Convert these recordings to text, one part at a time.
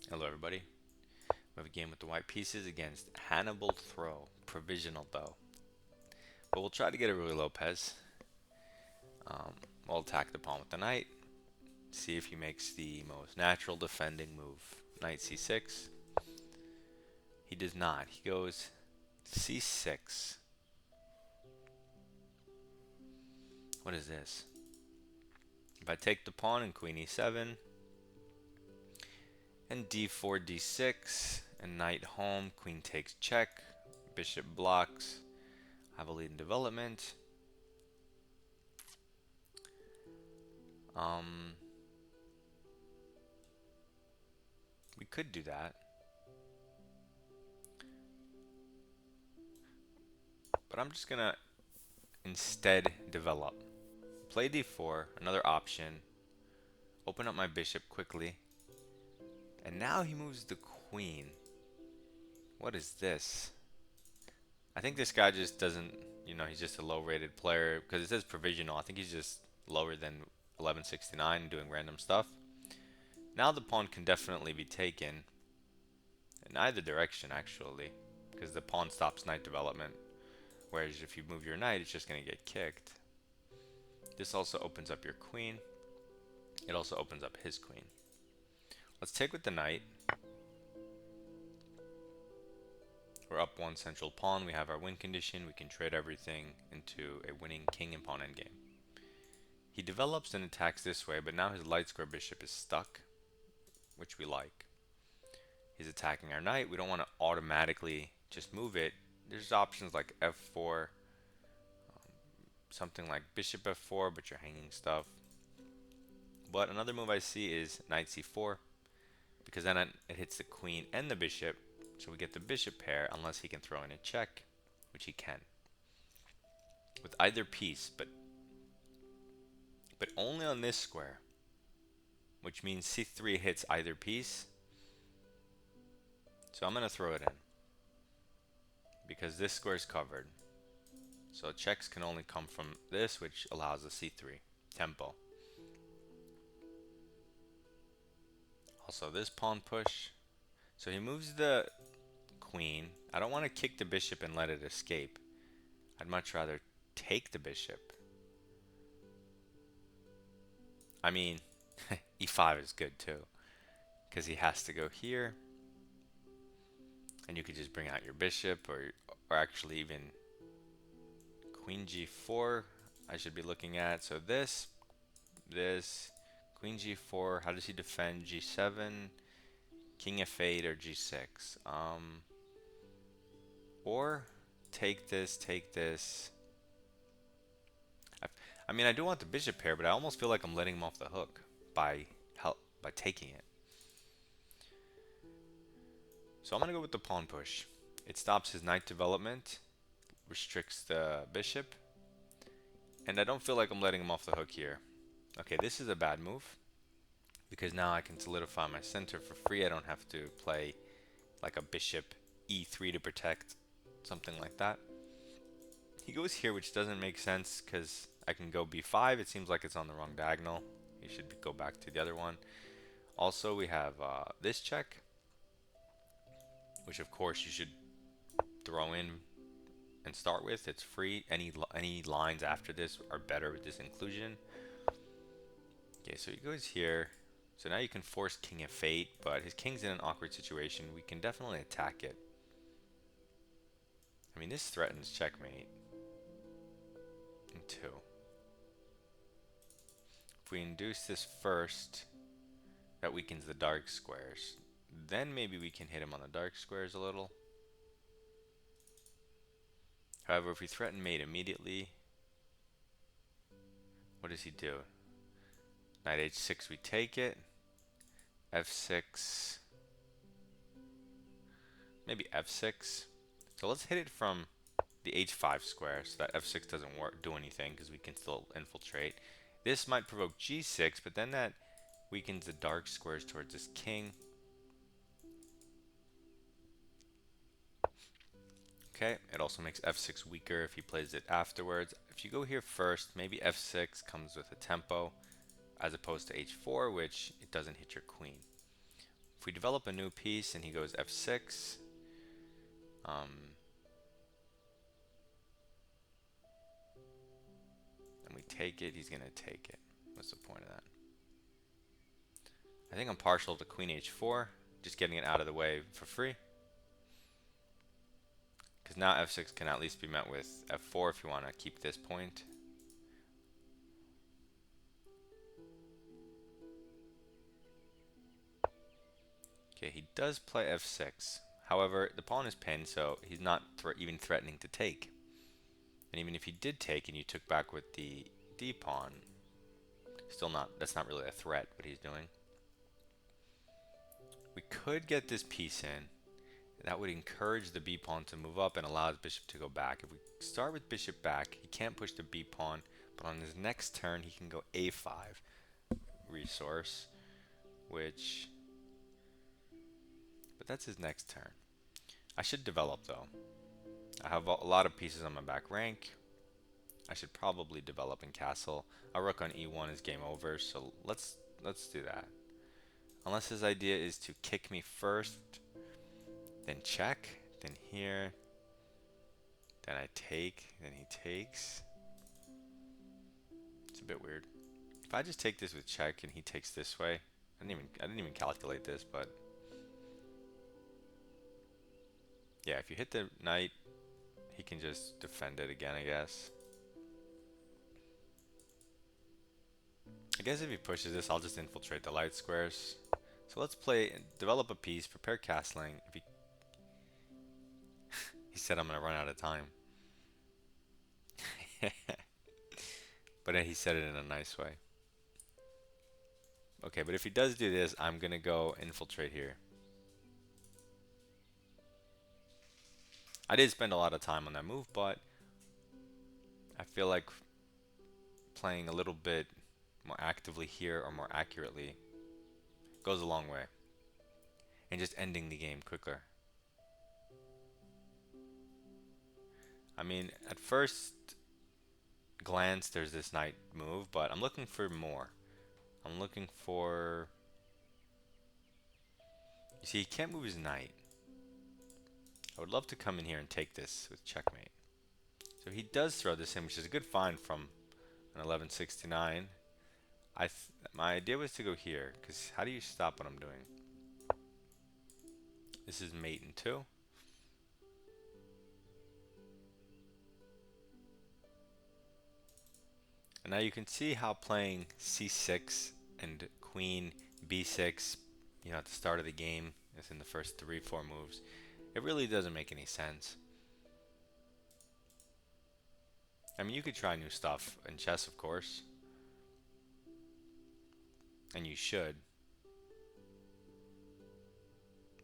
Hello everybody. We have a game with the white pieces against Hannibal Throw. Provisional though. But we'll try to get a really Lopez. Um, we'll attack the pawn with the knight. See if he makes the most natural defending move. Knight c6. He does not. He goes c6. What is this? If I take the pawn and queen e7 and d4 d6 and knight home, queen takes check, bishop blocks. I have a lead in development. Um, we could do that, but I'm just gonna instead develop. Play d4, another option. Open up my bishop quickly. And now he moves the queen. What is this? I think this guy just doesn't, he's just a low rated player because it says provisional. I think he's just lower than 1169 doing random stuff. Now the pawn can definitely be taken in either direction actually, because the pawn stops knight development. Whereas if you move your knight, it's just going to get kicked. This also opens up your queen. It also opens up his queen. Let's take with the knight. We're up one central pawn. We have our win condition. We can trade everything into a winning king and pawn endgame. He develops and attacks this way, but now his light square bishop is stuck, which we like. He's attacking our knight. We don't want to automatically just move it. There's options like f4, something like bishop f4, but you're hanging stuff. But another move I see is knight c4, because then it hits the queen and the bishop, so we get the bishop pair unless he can throw in a check, which he can. With either piece, but only on this square, which means c3 hits either piece. So I'm going to throw it in, because this square is covered. So checks can only come from this, which allows a c3 tempo. Also this pawn push. So he moves the queen. I don't want to kick the bishop and let it escape. I'd much rather take the bishop. I mean, e5 is good too, because he has to go here, and you could just bring out your bishop, or actually even queen g4 I should be looking at. So this, queen g4, how does he defend g7, king f8, or g6? Or take this, take this. I mean, I do want the bishop pair, but I almost feel like I'm letting him off the hook by taking it. So I'm gonna go with the pawn push. It stops his knight development, restricts the bishop, and I don't feel like I'm letting him off the hook here. Okay, this is a bad move, because now I can solidify my center for free. I don't have to play like a bishop e3 to protect, something like that. He goes here, which doesn't make sense because I can go b5. It seems like it's on the wrong diagonal. He should go back to the other one. Also, we have this check, which of course you should throw in and start with. It's free. Any lines after this are better with this inclusion. Okay, so he goes here. So now you can force king f8, but his king's in an awkward situation. We can definitely attack it. I mean, this threatens checkmate in 2. If we induce this first, that weakens the dark squares. Then maybe we can hit him on the dark squares a little. However, if we threaten mate immediately, what does he do? Knight h6, we take it. f6, maybe f6. So let's hit it from the h5 square so that f6 doesn't do anything, because we can still infiltrate. This might provoke g6, but then that weakens the dark squares towards this king. Okay, it also makes f6 weaker if he plays it afterwards. If you go here first, maybe f6 comes with a tempo, as opposed to h4, which it doesn't hit your queen. If if we develop a new piece and he goes f6, and we take it, he's gonna take it. What's the point of that? I think I'm partial to queen h4, just getting it out of the way for free. Because now f6 can at least be met with f4 if you want to keep this point. Okay, he does play f6. However, the pawn is pinned, so he's not even threatening to take. And even if he did take and you took back with the d pawn, still not, that's not really a threat what he's doing. We could get this piece in. That would encourage the b pawn to move up and allow his bishop to go back. If we start with bishop back, he can't push the b pawn, but on his next turn he can go a5 resource, which, but that's his next turn. I should develop though. I have a lot of pieces on my back rank. I should probably develop in castle. A rook on e1 is game over, so let's do that. Unless his idea is to kick me first, then check, then here, then I take, then he takes. It's a bit weird. If I just take this with check and he takes this way, I didn't even calculate this, but yeah, if you hit the knight, he can just defend it again, I guess. I guess if he pushes this, I'll just infiltrate the light squares. So let's play, develop a piece, prepare castling. If he he said I'm gonna run out of time. But he said it in a nice way. Okay, but if he does do this, I'm gonna go infiltrate here. I did spend a lot of time on that move, but I feel like playing a little bit more actively here or more accurately goes a long way. And just ending the game quicker. I mean, at first glance, there's this knight move, but I'm looking for more. I'm looking for... You see, he can't move his knight. I would love to come in here and take this with checkmate. So he does throw this in, which is a good find from an 1169. My idea was to go here, because how do you stop what I'm doing? This is mate in 2. And now you can see how playing c6 and queen b6, you know, at the start of the game, is in the first 3-4 moves, it really doesn't make any sense. I mean, you could try new stuff in chess, of course, and you should,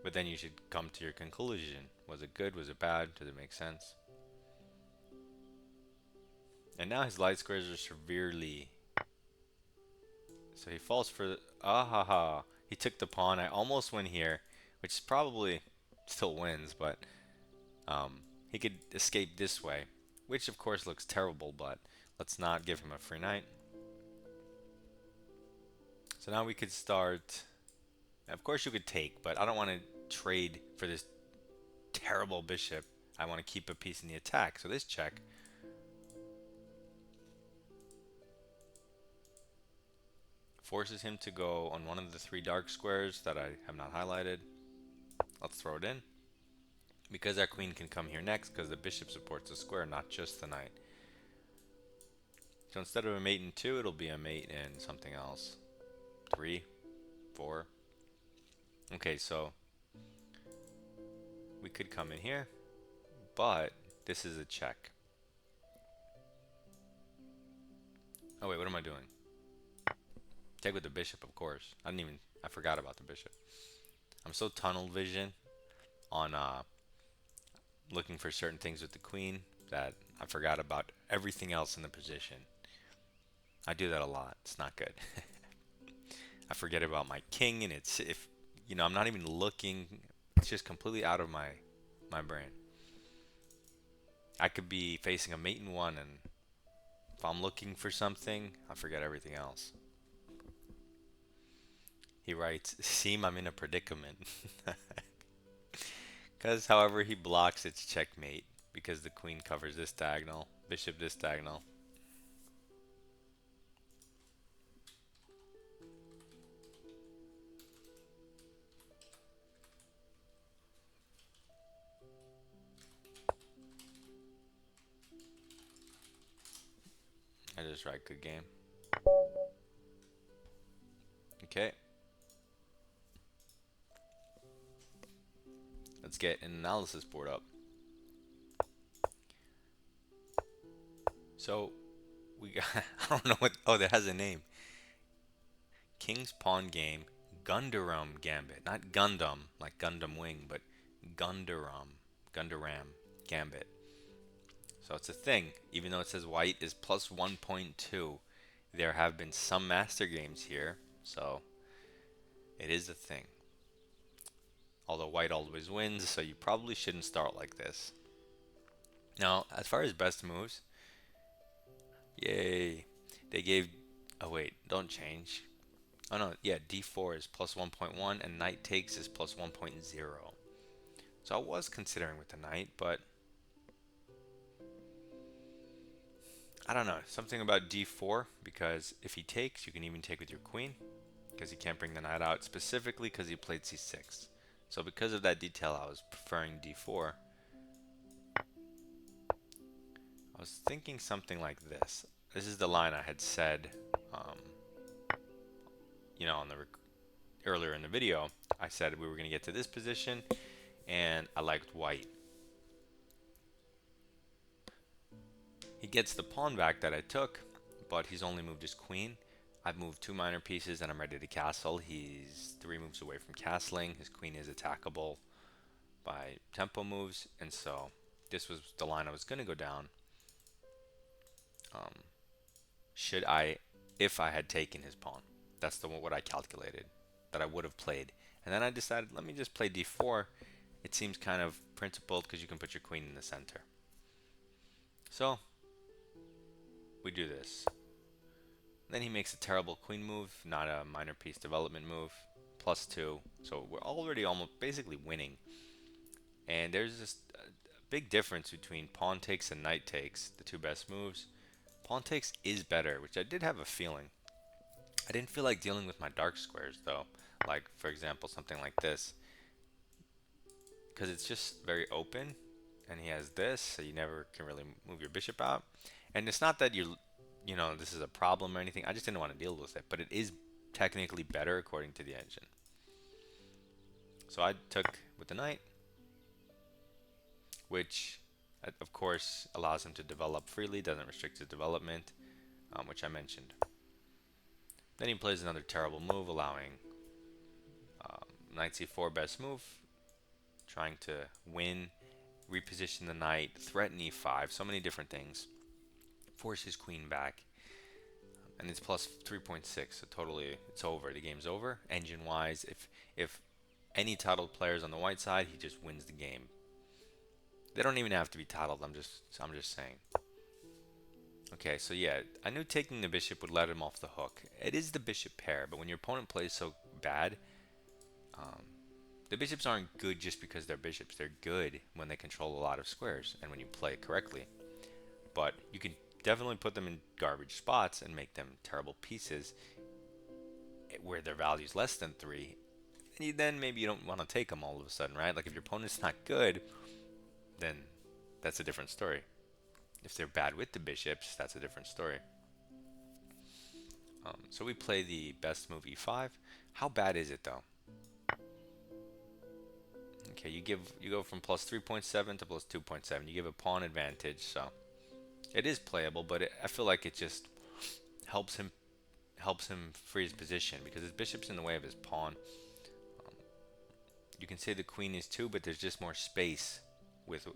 but then you should come to your conclusion. Was it good? Was it bad? Does it make sense? And now his light squares are severely... So he falls for... Ah-ha-ha. He took the pawn. I almost went here, which probably still wins, but he could escape this way, which of course looks terrible, but let's not give him a free knight. So now we could start... Of course you could take, but I don't want to trade for this terrible bishop. I want to keep a piece in the attack. So this check... forces him to go on one of the 3 dark squares that I have not highlighted. Let's throw it in. Because our queen can come here next, because the bishop supports the square, not just the knight. So instead of a mate in 2, it'll be a mate in something else. 3, 4. Okay, so we could come in here, but this is a check. Oh wait, what am I doing? Take with the bishop, of course. I forgot about the bishop. I'm so tunnel vision on looking for certain things with the queen that I forgot about everything else in the position. I do that a lot. It's not good. I forget about my king, and it's, if you know, I'm not even looking. It's just completely out of my brain. I could be facing a mate in 1, and if I'm looking for something, I forget everything else. He writes, "Seem I'm in a predicament." Because, however, he blocks its checkmate because the queen covers this diagonal, bishop this diagonal. I just write good game. Okay, let's get an analysis board up. So we got, I don't know what, oh, that has a name. King's Pawn Game, Gundaram Gambit. Not Gundam, like Gundam Wing, but Gundaram Gambit. So it's a thing. Even though it says white is plus 1.2, there have been some master games here, so it is a thing. Although white always wins, so you probably shouldn't start like this. Now, as far as best moves, yay, they gave, oh wait, don't change. Oh no, yeah, d4 is plus 1.1 and knight takes is plus 1.0. So I was considering with the knight, but I don't know, something about d4, because if he takes, you can even take with your queen, because he can't bring the knight out, specifically because he played c6. So because of that detail, I was preferring d4. I was thinking something like this. This is the line I had said, on the earlier in the video. I said we were going to get to this position, and I liked white. He gets the pawn back that I took, but he's only moved his queen. I've moved 2 minor pieces and I'm ready to castle. He's 3 moves away from castling. His queen is attackable by tempo moves, and so this was the line I was going to go down. Should I, if I had taken his pawn, that's what I calculated that I would have played. And then I decided, let me just play d4. It seems kind of principled because you can put your queen in the center. So we do this. Then he makes a terrible queen move, not a minor piece development move, +2. So we're already almost basically winning. And there's just a big difference between pawn takes and knight takes, the 2 best moves. Pawn takes is better, which I did have a feeling. I didn't feel like dealing with my dark squares though. Like, for example, something like this. Because it's just very open, and he has this, so you never can really move your bishop out. And it's not that this is a problem or anything. I just didn't want to deal with it. But it is technically better according to the engine. So I took with the knight, which of course allows him to develop freely, doesn't restrict his development, which I mentioned. Then he plays another terrible move, allowing knight c4 best move, trying to win, reposition the knight, threaten e5, so many different things. Force his queen back, and it's plus 3.6, so totally it's over. The game's over. Engine wise, if any titled players on the white side, he just wins the game. They don't even have to be titled. I'm just saying. Okay, so yeah, I knew taking the bishop would let him off the hook. It is the bishop pair, but when your opponent plays so bad, the bishops aren't good just because they're bishops. They're good when they control a lot of squares and when you play correctly. But you can definitely put them in garbage spots and make them terrible pieces where their value is less than 3. And then maybe you don't want to take them all of a sudden, right? Like if your opponent's not good, then that's a different story. If they're bad with the bishops, that's a different story. So we play the best move e5. How bad is it though? Okay, you go from plus 3.7 to plus 2.7. You give a pawn advantage, so it is playable, but I feel like it just helps him free his position because his bishop's in the way of his pawn. You can say the queen is too, but there's just more space with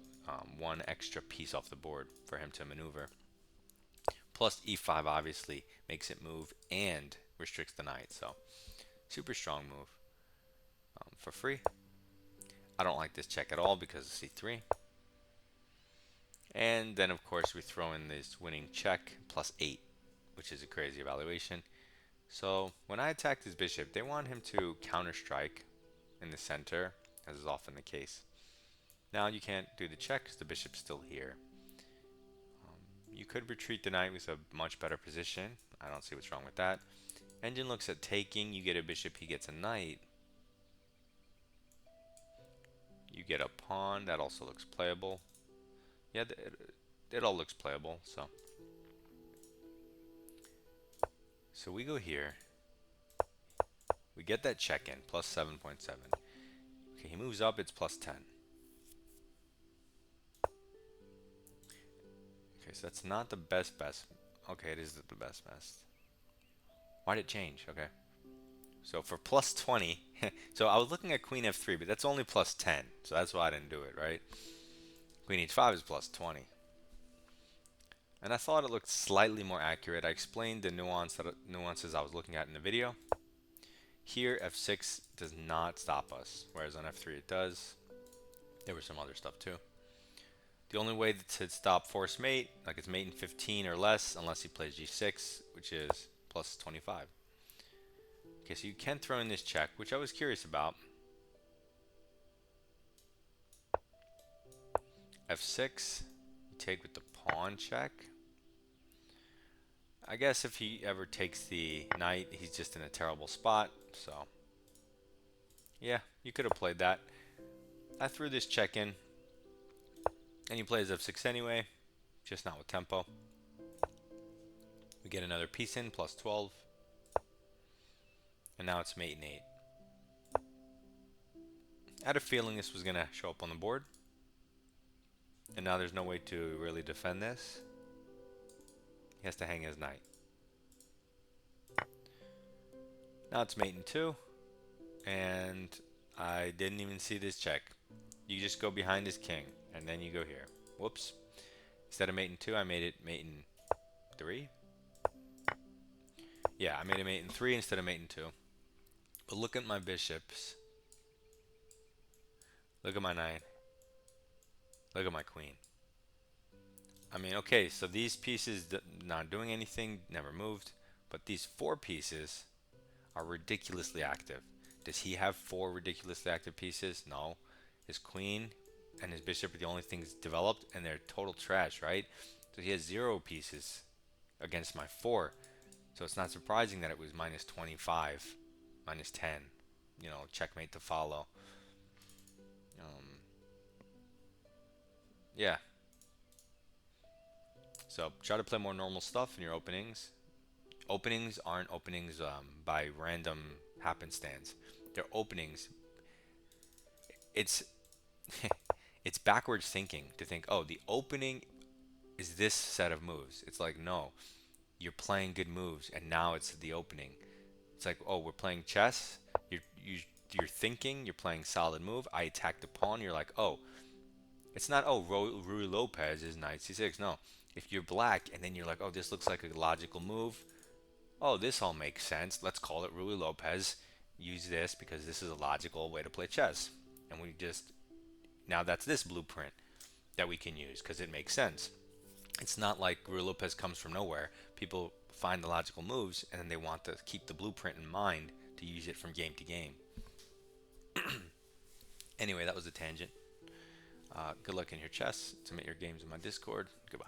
1 extra piece off the board for him to maneuver. Plus e5 obviously makes it move and restricts the knight, so super strong move for free. I don't like this check at all because of c3. And then of course we throw in this winning check plus 8, which is a crazy evaluation. So when I attacked his bishop, they want him to counter strike in the center, as is often the case. Now you can't do the check because the bishop's still here. You could retreat the knight with a much better position. I don't see what's wrong with that. Engine looks at taking. You get a bishop, he gets a knight. You get a pawn. That also looks playable. Yeah, it all looks playable. So we go here. We get that check in, plus 7.7. Okay, he moves up, it's plus 10. Okay, so that's not the best. Okay, it is the best. Why did it change? Okay. So for plus 20, so I was looking at queen f3, but that's only plus 10. So that's why I didn't do it, right? Queen h5 is plus 20. And I thought it looked slightly more accurate. I explained the nuances I was looking at in the video. Here, f6 does not stop us, whereas on f3 it does. There was some other stuff too. The only way to stop force mate, like it's mate in 15 or less, unless he plays g6, which is plus 25. Okay, so you can throw in this check, which I was curious about. f6, you take with the pawn check. I guess if he ever takes the knight, he's just in a terrible spot, so yeah, you could have played that. I threw this check in, and he plays f6 anyway, just not with tempo. We get another piece in, plus 12, and now it's mate in 8. I had a feeling this was going to show up on the board, and now there's no way to really defend this. He has to hang his knight. Now it's mate in 2, and I didn't even see this check. You just go behind his king, and then you go here. Whoops. Instead of mate in 2, I made it mate in 3. Yeah, I made it mate in 3 instead of mate in 2. But look at my bishops. Look at my knight. Look at my queen. I mean, okay, so these pieces not doing anything, never moved. But these 4 pieces are ridiculously active. Does he have 4 ridiculously active pieces? No. His queen and his bishop are the only things developed, and they're total trash, right? So he has 0 pieces against my 4. So it's not surprising that it was minus 25, minus 10. You know, checkmate to follow. Yeah. So try to play more normal stuff in your openings. Openings aren't openings by random happenstance. They're openings. It's it's backwards thinking to think, oh, the opening is this set of moves. It's like, no, you're playing good moves, and now it's the opening. It's like, oh, we're playing chess. You're thinking. You're playing solid move. I attack the pawn. You're like, oh, it's not, oh, Rui Lopez is knight c6. No, if you're black and then you're like, oh, this looks like a logical move. Oh, this all makes sense. Let's call it Rui Lopez. Use this because this is a logical way to play chess. And we just, now that's this blueprint that we can use because it makes sense. It's not like Rui Lopez comes from nowhere. People find the logical moves and then they want to keep the blueprint in mind to use it from game to game. Anyway, that was a tangent. Good luck in your chess. Submit your games in my Discord. Goodbye.